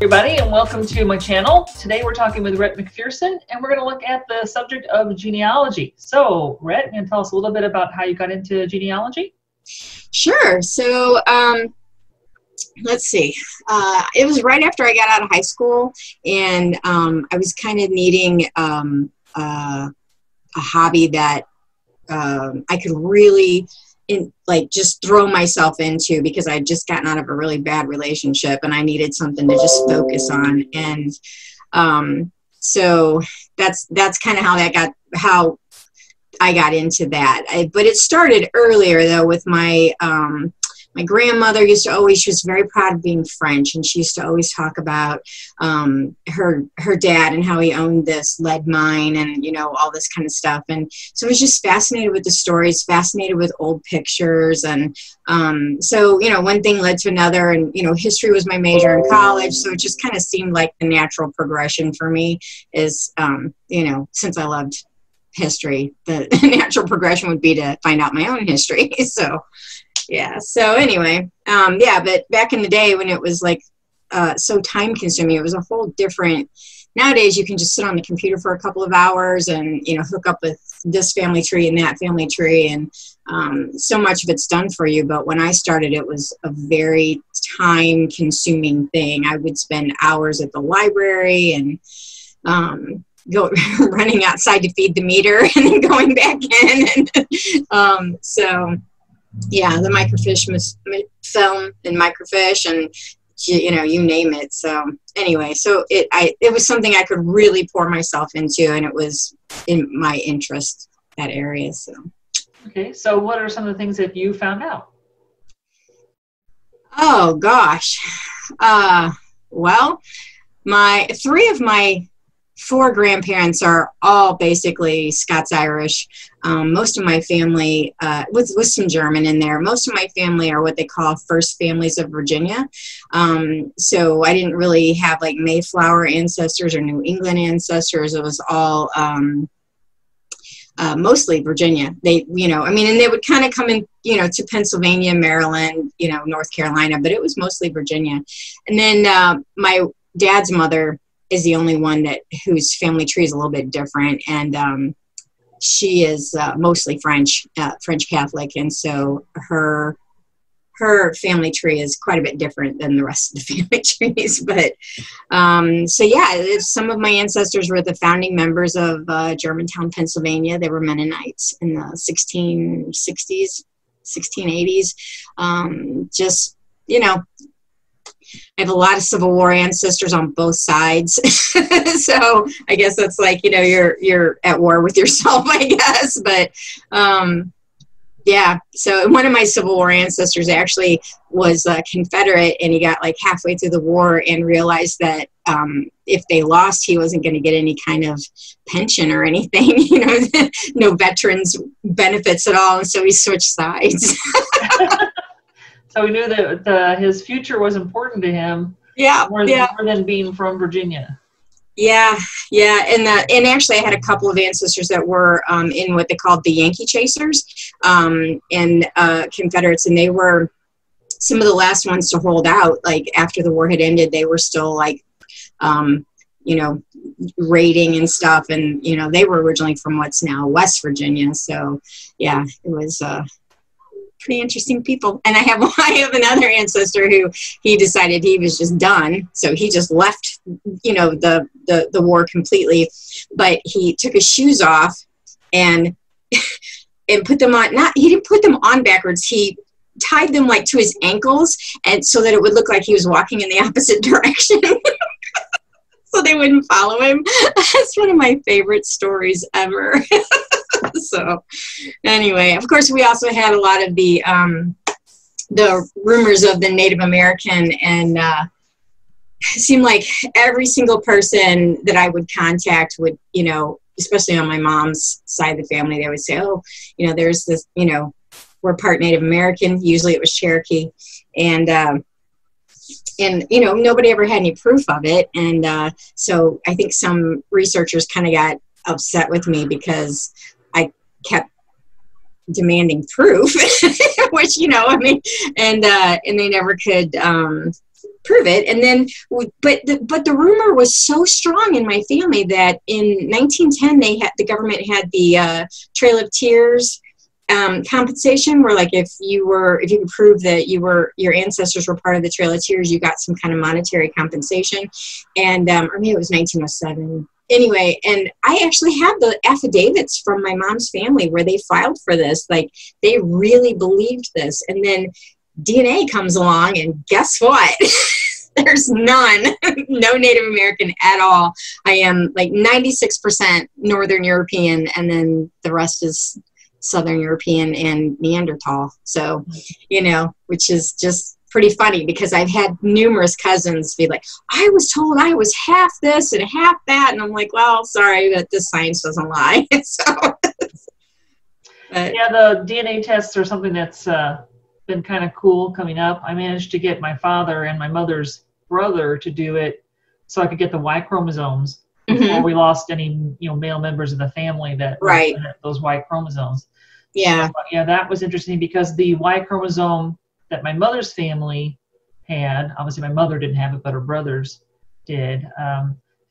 everybody, and welcome to my channel. Today we're talking with Rett MacPherson, and we're going to look at the subject of genealogy. So, Rett, can you tell us a little bit about how you got into genealogy? Sure. So, let's see. It was right after I got out of high school, and I was kind of needing a hobby that I could really just throw myself into, because I'd just gotten out of a really bad relationship and I needed something to just focus on. And so that's kind of how I got into that. But it started earlier though with my my grandmother she was very proud of being French, and she used to always talk about her dad and how he owned this lead mine and, all this kind of stuff. And so I was just fascinated with the stories, fascinated with old pictures. And so, one thing led to another, and, history was my major in college. So it just kind of seemed like the natural progression for me is, since I loved history, the natural progression would be to find out my own history. Yeah. So anyway, but back in the day when it was so time consuming, it was a whole different. Nowadays you can just sit on the computer for a couple of hours and, hook up with this family tree and that family tree. And so much of it's done for you. But when I started, it was a very time consuming thing. I would spend hours at the library and, go running outside to feed the meter and then going back in. And, yeah, the microfiche film and microfiche and, you name it. So anyway, so it was something I could really pour myself into, and it was in my interest, that area. So. Okay. So what are some of the things that you found out? Oh gosh. Well, three of my four grandparents are all basically Scots-Irish. Most of my family, with some German in there, most of my family are what they call first families of Virginia. So I didn't really have Mayflower ancestors or New England ancestors. It was all mostly Virginia. And they would kind of come in, to Pennsylvania, Maryland, North Carolina, but it was mostly Virginia. And then my dad's mother is the only one whose family tree is a little bit different, and she is mostly French Catholic, and so her family tree is quite a bit different than the rest of the family trees. But so yeah, some of my ancestors were the founding members of Germantown, Pennsylvania. They were Mennonites in the 1660s, 1680s. I have a lot of Civil War ancestors on both sides. So I guess that's you're at war with yourself, I guess. But yeah, so one of my Civil War ancestors actually was a Confederate, and he got halfway through the war and realized that if they lost, he wasn't going to get any kind of pension or anything, no veterans benefits at all. And so he switched sides. So we knew that his future was important to him. More than being from Virginia. Yeah. And actually I had a couple of ancestors that were in what they called the Yankee Chasers and Confederates, and they were some of the last ones to hold out. After the war had ended, they were still raiding and stuff, and they were originally from what's now West Virginia. So yeah, it was pretty interesting people. And I have another ancestor who he decided he was just done, so he just left the war completely, but he took his shoes off and put them on. He didn't put them on backwards, he tied them to his ankles, and so that it would look like he was walking in the opposite direction. So they wouldn't follow him. That's one of my favorite stories ever. So anyway, of course, we also had a lot of the rumors of the Native American, and it seemed like every single person that I would contact would, especially on my mom's side of the family, they would say, oh, there's this, we're part Native American. Usually it was Cherokee. And nobody ever had any proof of it. And so I think some researchers kind of got upset with me because I kept demanding proof, which, and they never could prove it. And then, but the rumor was so strong in my family that in 1910 the government had the Trail of Tears compensation, where like if you could prove that your ancestors were part of the Trail of Tears, you got some kind of monetary compensation. And or maybe it was 1907. Anyway, and I actually have the affidavits from my mom's family where they filed for this. Like, they really believed this. And then DNA comes along, and guess what? There's none. No Native American at all. I am like 96% Northern European, and then the rest is Southern European and Neanderthal. So, which is just pretty funny, because I've had numerous cousins be like, I was told I was half this and half that. And I'm like, well, sorry, but the science doesn't lie. Yeah, the DNA tests are something that's been kind of cool coming up. I managed to get my father and my mother's brother to do it so I could get the Y chromosomes before we lost any, male members of the family that had those Y chromosomes. Yeah. So, yeah, that was interesting, because the Y chromosome that my mother's family had, obviously my mother didn't have it, but her brothers did,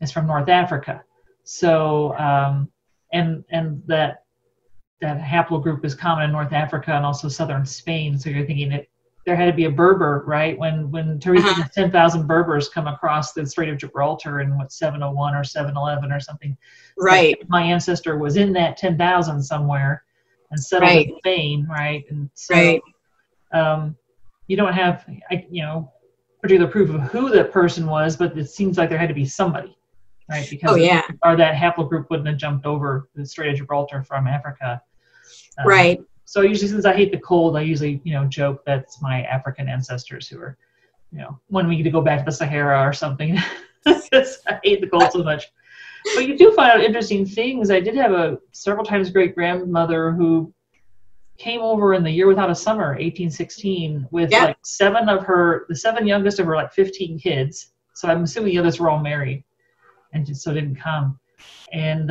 is from North Africa. So, and that haplogroup is common in North Africa and also southern Spain. So you're thinking that there had to be a Berber, right? When Teresa's 10,000 Berbers come across the Strait of Gibraltar in 701 or 711 or something. Right. Like my ancestor was in that 10,000 somewhere and settled in Spain, right? And so you don't have, particular proof of who that person was, but it seems like there had to be somebody, right? Because or that haplogroup wouldn't have jumped over the Strait of Gibraltar from Africa. Right. So usually, since I hate the cold, I usually, joke that's my African ancestors who are, wanting me to go back to the Sahara or something. Because I hate the cold so much. But you do find out interesting things. I did have several times great-grandmother who came over in the year without a summer, 1816, with like the seven youngest of her like 15 kids. So I'm assuming the others were all married, and so didn't come. And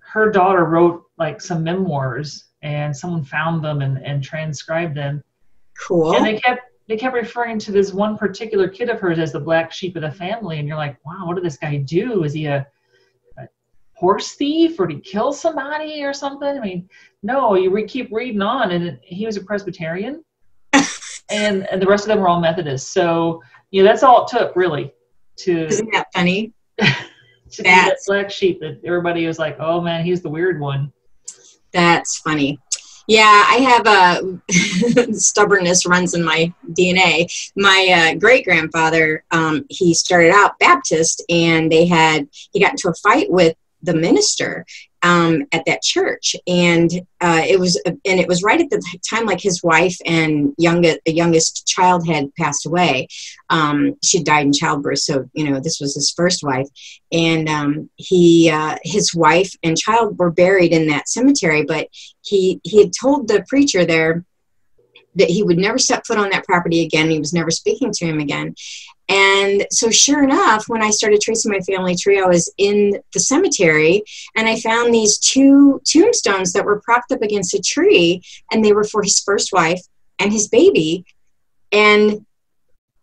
her daughter wrote like some memoirs, and someone found them and transcribed them. Cool. And they kept referring to this one particular kid of hers as the black sheep of the family, and you're like, wow, what did this guy do? Is he a horse thief, or did he kill somebody or something? I mean, no, you keep reading on, and he was a Presbyterian, and the rest of them were all Methodists. So, that's all it took, really. Isn't that funny? To be that black sheep that everybody was like, oh man, he's the weird one. That's funny. Yeah, I have stubbornness runs in my DNA. My great-grandfather, he started out Baptist, and he got into a fight with the minister at that church, and it was right at the time like his wife and youngest child had passed away. She died in childbirth, so this was his first wife, and his wife and child were buried in that cemetery. But he had told the preacher there that he would never step foot on that property again. He was never speaking to him again. And so sure enough, when I started tracing my family tree, I was in the cemetery, and I found these two tombstones that were propped up against a tree, and they were for his first wife and his baby. And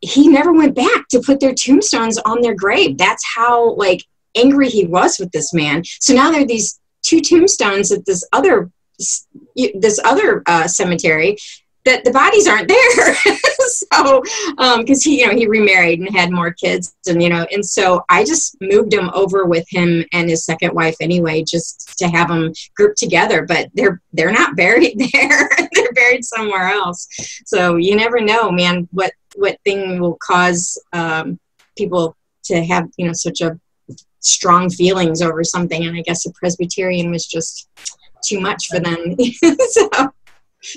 he never went back to put their tombstones on their grave. That's how like angry he was with this man. So now there are these two tombstones at this other cemetery that the bodies aren't there. So, because he remarried and had more kids, and so I just moved him over with him and his second wife anyway, just to have them grouped together. But they're not buried there; they're buried somewhere else. So you never know, man, what thing will cause people to have such a strong feelings over something. And I guess a Presbyterian was just too much for them. So.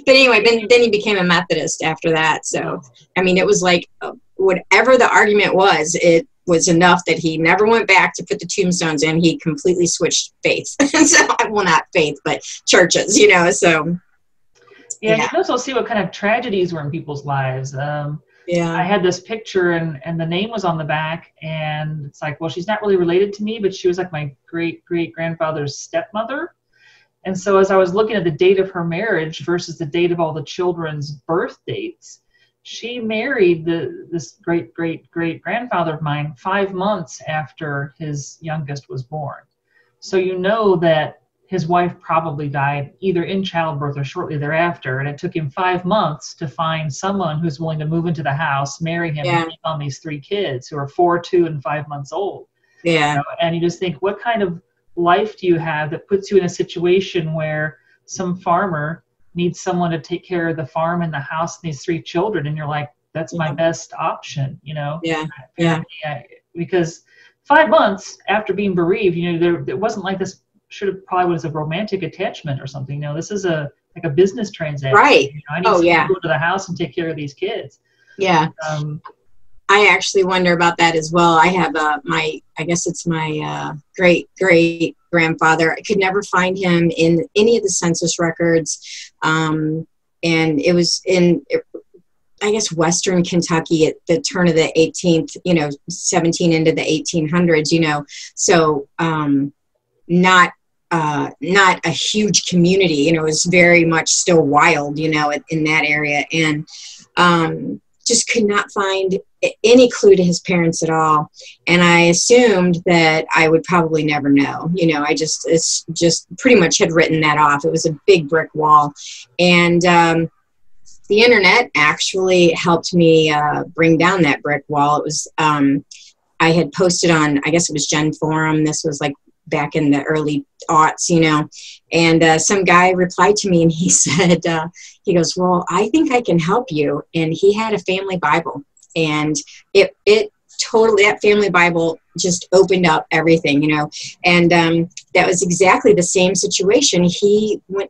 But anyway, then he became a Methodist after that. So, I mean, it was like whatever the argument was, it was enough that he never went back to put the tombstones in. He completely switched faiths. So, well, not faith, but churches, so. Yeah, you can also see what kind of tragedies were in people's lives. I had this picture, and the name was on the back, and it's like, well, she's not really related to me, but she was like my great-great-grandfather's stepmother. And so as I was looking at the date of her marriage versus the date of all the children's birth dates, she married this great-great-great-grandfather of mine 5 months after his youngest was born. So you know that his wife probably died either in childbirth or shortly thereafter, and it took him 5 months to find someone who's willing to move into the house, marry him, and take on these 3 kids who are 4, 2, and 5 months old. Yeah. You know? And you just think, what kind of life do you have that puts you in a situation where some farmer needs someone to take care of the farm and the house and these 3 children, and you're like, that's my best option, you know? Yeah. Because 5 months after being bereaved, you know, there wasn't like this probably was a romantic attachment or something. No, this is like a business transaction. Right. You know, I need someone to go to the house and take care of these kids. Yeah. I actually wonder about that as well. I have I guess it's my great grandfather. I could never find him in any of the census records. And it was in, I guess, Western Kentucky at the turn of the 18th, 17 into the 1800s, so not a huge community, it was very much still wild, in that area. And just could not find any clue to his parents at all. And I assumed that I would probably never know. It's just pretty much had written that off. It was a big brick wall. And the internet actually helped me bring down that brick wall. It was, I had posted on, I guess it was Gen Forum. This was like back in the early aughts, and some guy replied to me and he said, he goes, well, I think I can help you. And he had a family Bible, and it totally, that family Bible just opened up everything, and that was exactly the same situation.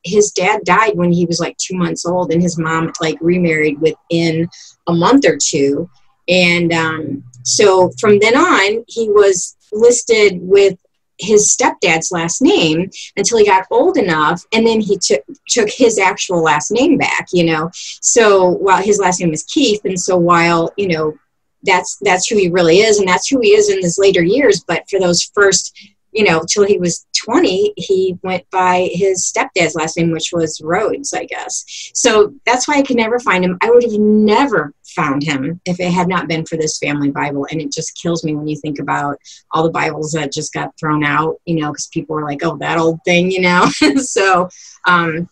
His dad died when he was like 2 months old, and his mom like remarried within a month or two. And so from then on, he was listed with his stepdad's last name until he got old enough, and then he took his actual last name back, so while his last name was Keith, and so while that's who he really is, and that's who he is in his later years, but for those first till he was 20, he went by his stepdad's last name, which was Rhodes, I guess. So that's why I could never find him. I would have never found him if it had not been for this family Bible. And it just kills me when you think about all the Bibles that just got thrown out, because people were like, oh, that old thing, So, but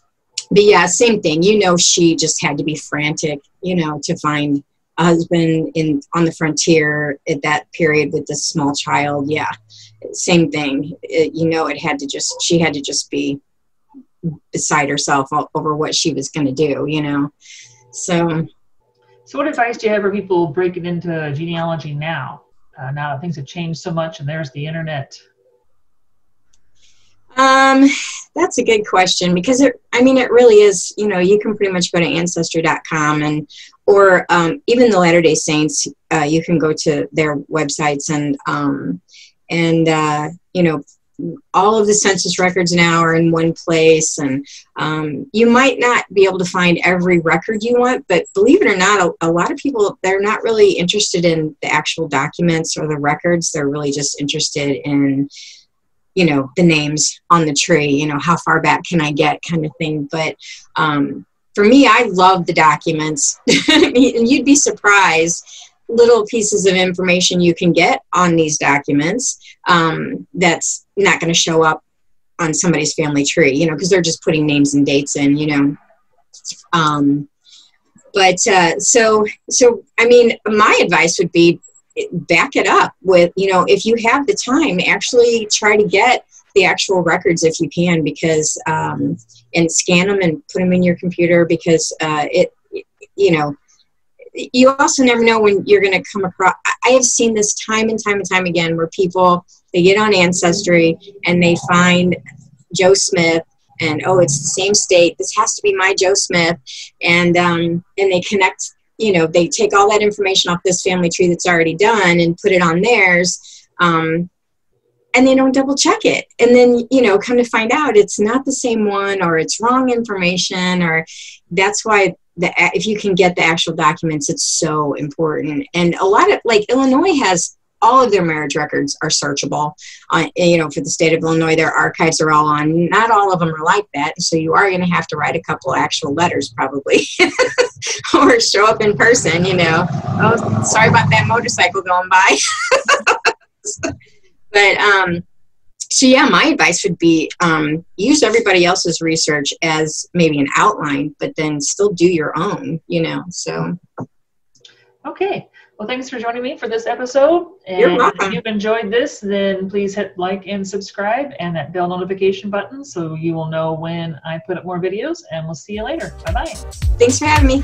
yeah, same thing. She just had to be frantic, to find a husband on the frontier at that period with this small child. Yeah. Same thing. She had to just be beside herself over what she was going to do, So what advice do you have for people breaking into genealogy now? Now that things have changed so much and there's the internet. That's a good question, because it really is, you can pretty much go to ancestry.com or even the Latter-day Saints, you can go to their websites and all of the census records now are in one place, and you might not be able to find every record you want, but believe it or not, a lot of people, they're not really interested in the actual documents or the records. They're really just interested in, the names on the tree, how far back can I get, kind of thing. But for me, I love the documents. And you'd be surprised little pieces of information you can get on these documents that's not going to show up on somebody's family tree, because they're just putting names and dates in, my advice would be back it up with, if you have the time, actually try to get the actual records if you can, because and scan them and put them in your computer, because you also never know when you're going to come across. I have seen this time and time and time again where people, they get on Ancestry and they find Joe Smith and, oh, it's the same state. This has to be my Joe Smith. And they connect, they take all that information off this family tree that's already done and put it on theirs. And they don't double check it. And then, come to find out it's not the same one, or it's wrong information, or that's why if you can get the actual documents, it's so important. And a lot of, like, Illinois has all of their marriage records are searchable. You know, for the state of Illinois, their archives are all on. Not all of them are like that, so you are going to have to write a couple actual letters probably, or show up in person. You know, oh, sorry about that motorcycle going by. But so yeah, my advice would be use everybody else's research as maybe an outline, but then still do your own. You know, so. Okay. Well, thanks for joining me for this episode. And You're welcome. If you've enjoyed this, then please hit like and subscribe and that bell notification button so you will know when I put up more videos, and we'll see you later. Bye-bye. Thanks for having me.